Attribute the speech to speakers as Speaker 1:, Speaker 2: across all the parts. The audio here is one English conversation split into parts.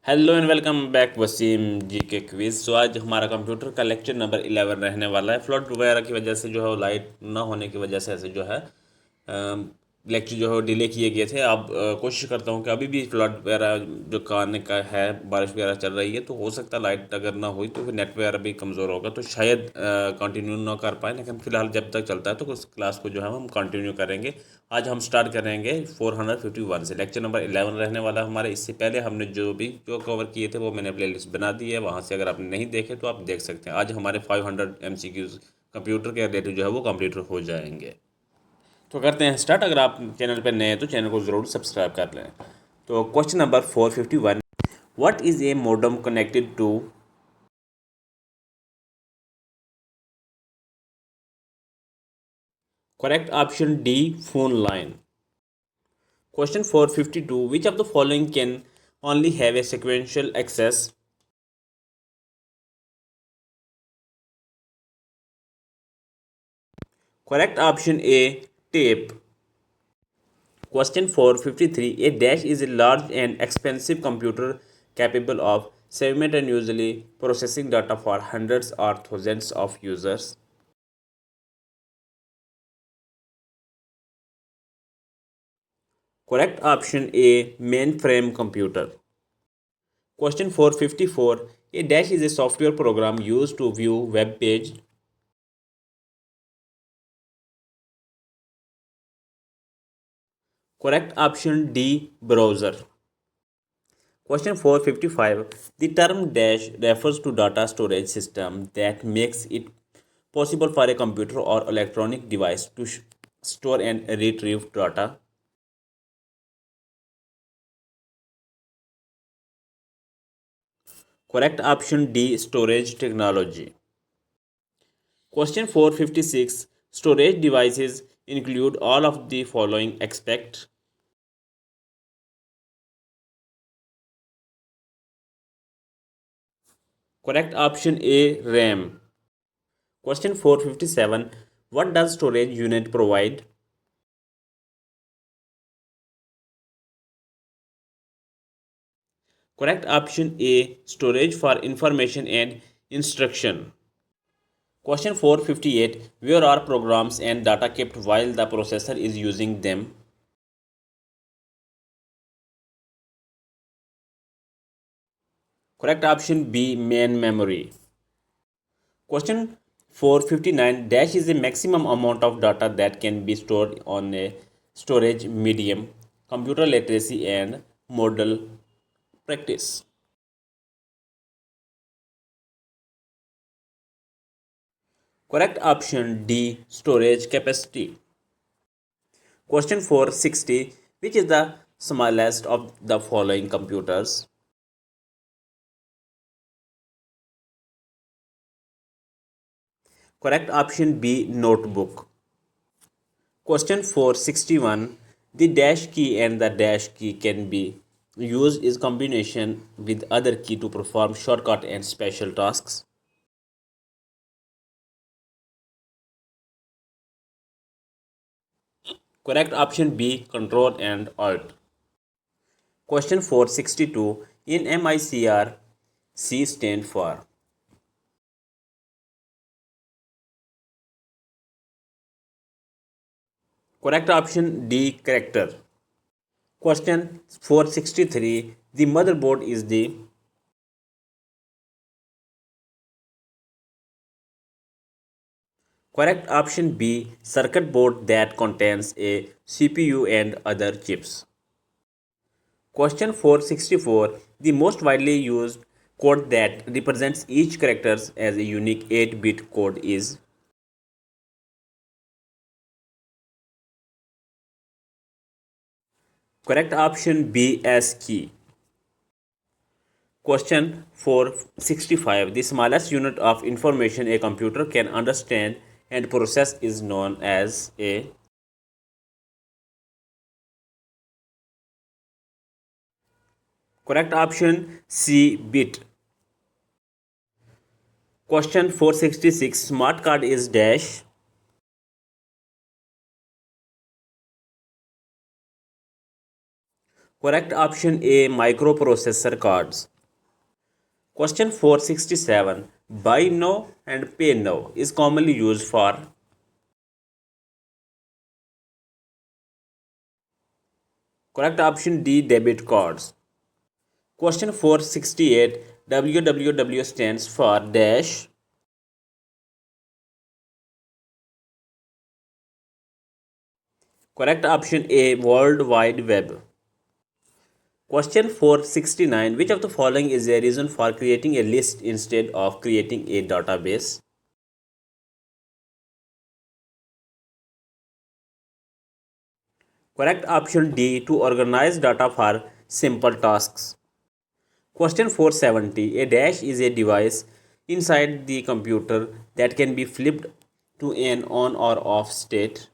Speaker 1: Hello and welcome back Wasim ji के quiz. आज हमारा कंप्यूटर का लेक्चर नंबर 11 रहने वाला है। फ्लड वगैरह की वजह से जो है वो लाइट ना होने की वजह से ऐसे जो है लेक्चर जो है वो डिले किए गए थे। अब कोशिश करता हूँ कि अभी भी फ्लड वगैरह जो का आने का है, बारिश वगैरह चल रही है, तो हो सकता है लाइट अगर ना हुई तो फिर नेट वगैरह भी कमज़ोर होगा, तो शायद कंटिन्यू ना कर पाए। लेकिन फिलहाल जब तक चलता है तो उस क्लास को जो है हम कंटिन्यू करेंगे। आज हम स्टार्ट करेंगे 451 से। लेक्चर नंबर 11 रहने वाला हमारे। इससे पहले हमने जो कवर किए थे वो मैंने प्लेलिस्ट बना दी है, वहाँ से अगर आपने नहीं देखे तो आप देख सकते हैं। आज हमारे 500 MCQs कंप्यूटर के रिलेटेड जो है वो कंप्लीट हो जाएंगे। तो करते हैं स्टार्ट। अगर आप चैनल पर नए हैं तो चैनल को ज़रूर सब्सक्राइब कर लें। तो question number 451, what is a modem connected to? Correct option D, phone line. Question 452, which of the following can only have a sequential access? Correct option A, tape. Question 453, a dash is a large and expensive computer capable of simultaneously processing data for hundreds or thousands of users. Correct option A, mainframe computer. Question 454, a dash is a software program used to view web page. Correct option D, browser. Question 455. The term dash refers to data storage system that makes it possible for a computer or electronic device to store and retrieve data. Correct option D, storage technology. Question 456. Storage devices include all of the following expect. Correct option A, RAM. Question 457. What does storage unit provide? Correct option A, storage for information and instruction. Question 458, where are programs and data kept while the processor is using them? Correct option B, main memory. Question 459, dash is the maximum amount of data that can be stored on a storage medium, computer literacy and model practice. Correct option D, storage capacity. Question 460, which is the smallest of the following computers? Correct option B, notebook. Question 461, the dash key and the dash key can be used in combination with other key to perform shortcut and special tasks. Correct option B, control and alt. Question 462, in MICR, C stand for. Correct option D, character. Question 463, the motherboard is the. Correct option B, circuit board that contains a CPU and other chips. Question 464, the most widely used code that represents each character as a unique 8-bit code is. Correct option B, ASCII. Question 465, the smallest unit of information a computer can understand and process is known as a. Correct option C, bit. Question 466, smart card is dash. Correct option A, microprocessor cards. Question 467. Buy now and pay now is commonly used for. Correct option D. Debit cards. Question 468. www stands for dash. Correct option A. World Wide Web. Question 469. Which of the following is a reason for creating a list instead of creating a database? Correct option D. To organize data for simple tasks. Question 470. A dash is a device inside the computer that can be flipped to an on or off state.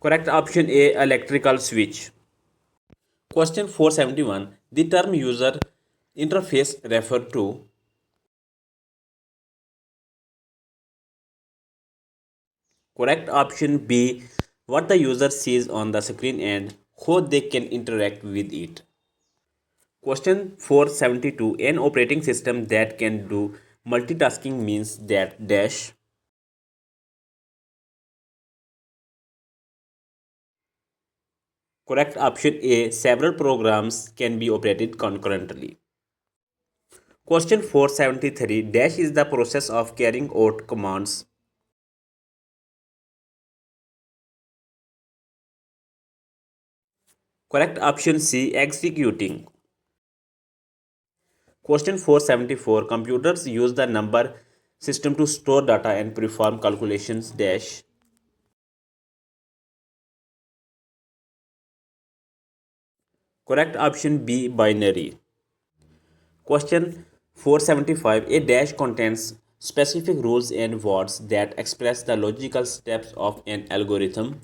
Speaker 1: Correct option A. Electrical switch. Question 471. The term user interface refer to. Correct option B. What the user sees on the screen and how they can interact with it. Question 472. An operating system that can do multitasking means that dash. Correct option A. Several programs can be operated concurrently. Question 473. Dash is the process of carrying out commands. Correct option C. Executing. Question 474. Computers use the number system to store data and perform calculations dash. Correct option B. Binary. Question 475. A dash contains specific rules and words that express the logical steps of an algorithm.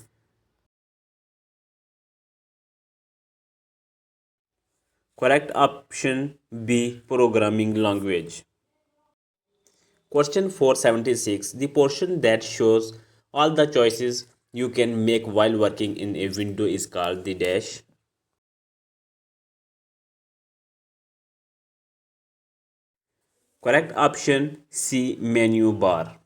Speaker 1: Correct option B. Programming language. Question 476. The portion that shows all the choices you can make while working in a window is called the dash. Correct option C. Menu bar.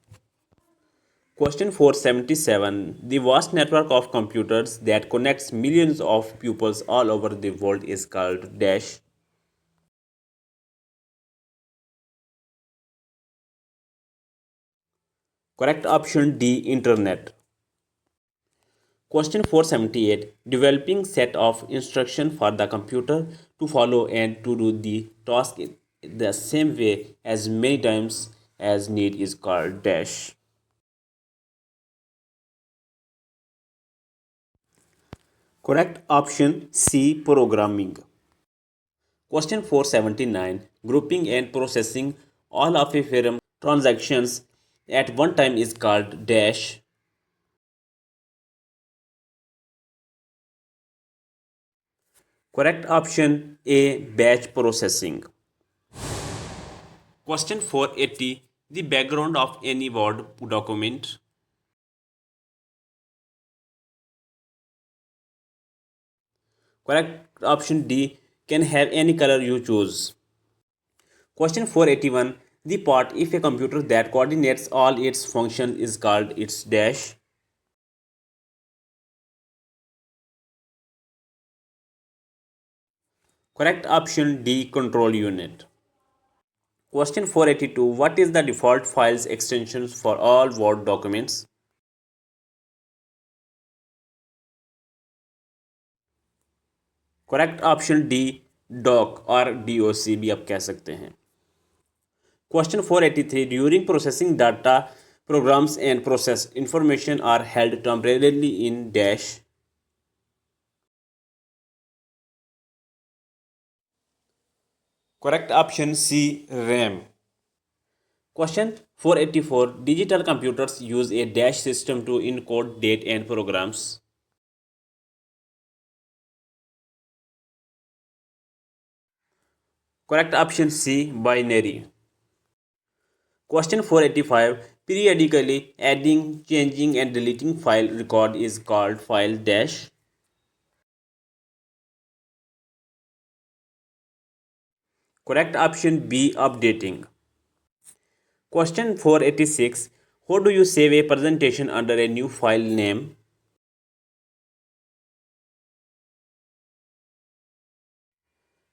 Speaker 1: Question 477. The vast network of computers that connects millions of pupils all over the world is called dash. Correct option D. Internet. Question 478. Developing set of instruction for the computer to follow and to do the task in the same way as many times as need is called dash. Correct option C. Programming. Question 479. Grouping and processing all of a firm transactions at one time is called dash. Correct option A. Batch processing. Question 480. The background of any Word document. Correct option D. Can have any color you choose. Question 481. The part if a computer that coordinates all its functions is called its dash. Correct option D. Control unit. Question 482. What is the default files extensions for all Word documents? Correct option D doc और DOC भी आप कह सकते हैं. Question 483. During processing data programs and process information are held temporarily in dash. Correct option C. RAM. Question 484. Digital computers use a dash system to encode date and programs. Correct option C. Binary. Question 485. Periodically adding, changing and deleting file record is called file dash. Correct option B, updating. Question 486. How do you save a presentation under a new file name?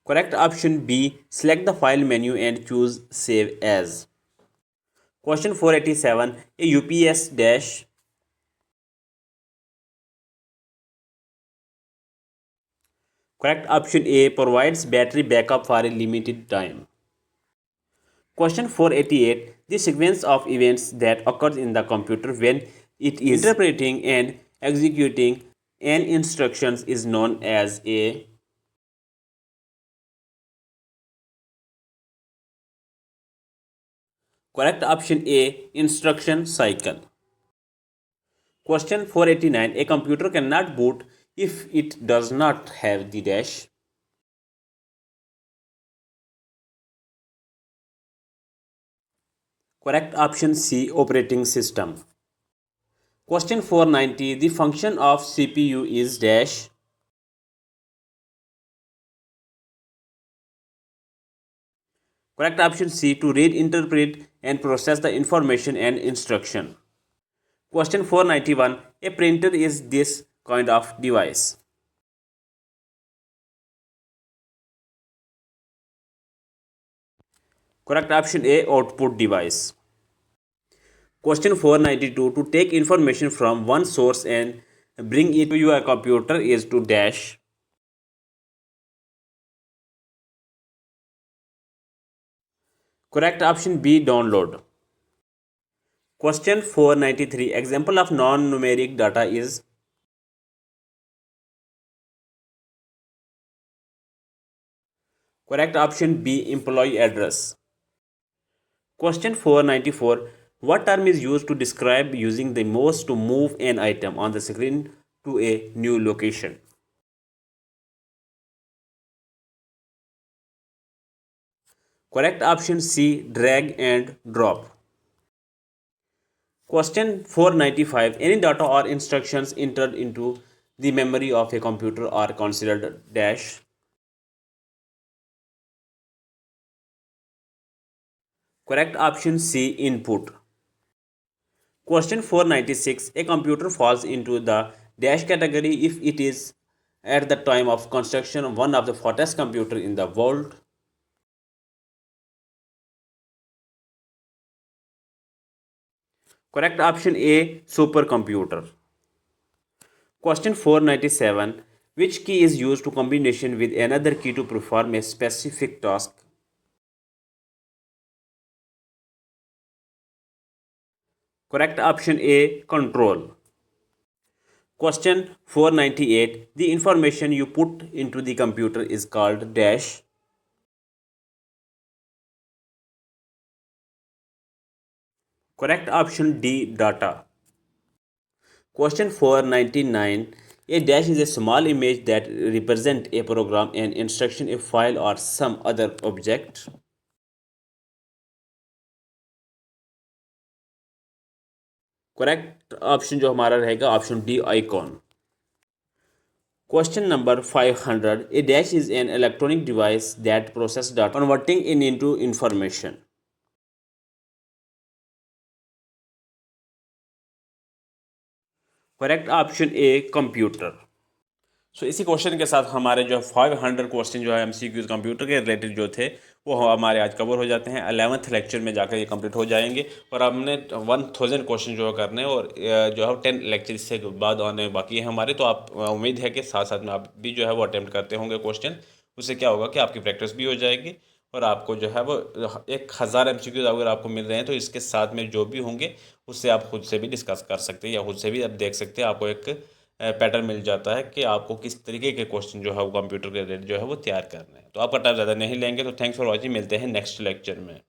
Speaker 1: Correct option B. Select the file menu and choose Save As. Question 487. A UPS dash. Correct option A. Provides battery backup for a limited time. Question 488. The sequence of events that occurs in the computer when it is interpreting and executing an instruction is known as a. Correct option A, instruction cycle. Question 489. A computer cannot boot if it does not have the dash. Correct option C, operating system. Question 490. The function of CPU is dash. Correct option C, to read, interpret and process the information and instruction. Question 491. A printer is this kind of device. Correct option A, output device. Question 492. To take information from one source and bring it to your computer is to dash. Correct option B, download. Question 493. Example of non-numeric data is. Correct option B, employee address. Question 494. What term is used to describe using the mouse to move an item on the screen to a new location? Correct option C, drag and drop. Question 495. Any data or instructions entered into the memory of a computer are considered dash. Correct option C, input. Question 496. A computer falls into the dash category if it is at the time of construction one of the fastest computer in the world. Correct option A, supercomputer. Question 497. Which key is used to combination with another key to perform a specific task? Correct option A, control. Question 498. The information you put into the computer is called dash. Correct option D, data. Question 499. A dash is a small image that represents a program, an instruction, a file or some other object. Correct option जो हमारा रहेगा option D, icon. Question number 500. A dash is an electronic device that processes data, converting it into information. Correct option A, computer. सो इसी question के साथ हमारे जो 500 question जो है MCQs कंप्यूटर के रिलेटेड जो थे वो हमारे आज कवर हो जाते हैं. 11th लेक्चर में जाकर ये कंप्लीट हो जाएंगे और हमने 1000 क्वेश्चन जो है करने और जो है 10 लेक्चर इससे बाद आने बाकी है हमारे. तो आप उम्मीद है कि साथ साथ में आप भी जो है वो अटैम्प्ट करते होंगे क्वेश्चन. उससे क्या होगा कि आपकी प्रैक्टिस भी हो जाएगी और आपको जो है वो 1000 MCQs अगर आपको मिल रहे हैं तो इसके साथ में जो भी होंगे उससे आप खुद से भी डिस्कस कर सकते हैं या खुद से भी आप देख सकते हैं. आपको एक पैटर्न मिल जाता है कि आपको किस तरीके के क्वेश्चन जो है वो कंप्यूटर के रिलेटेड जो है वो तैयार करने हैं. तो आपका टाइम ज़्यादा नहीं लेंगे. तो थैंक्स फॉर वॉचिंग. मिलते हैं नेक्स्ट लेक्चर में.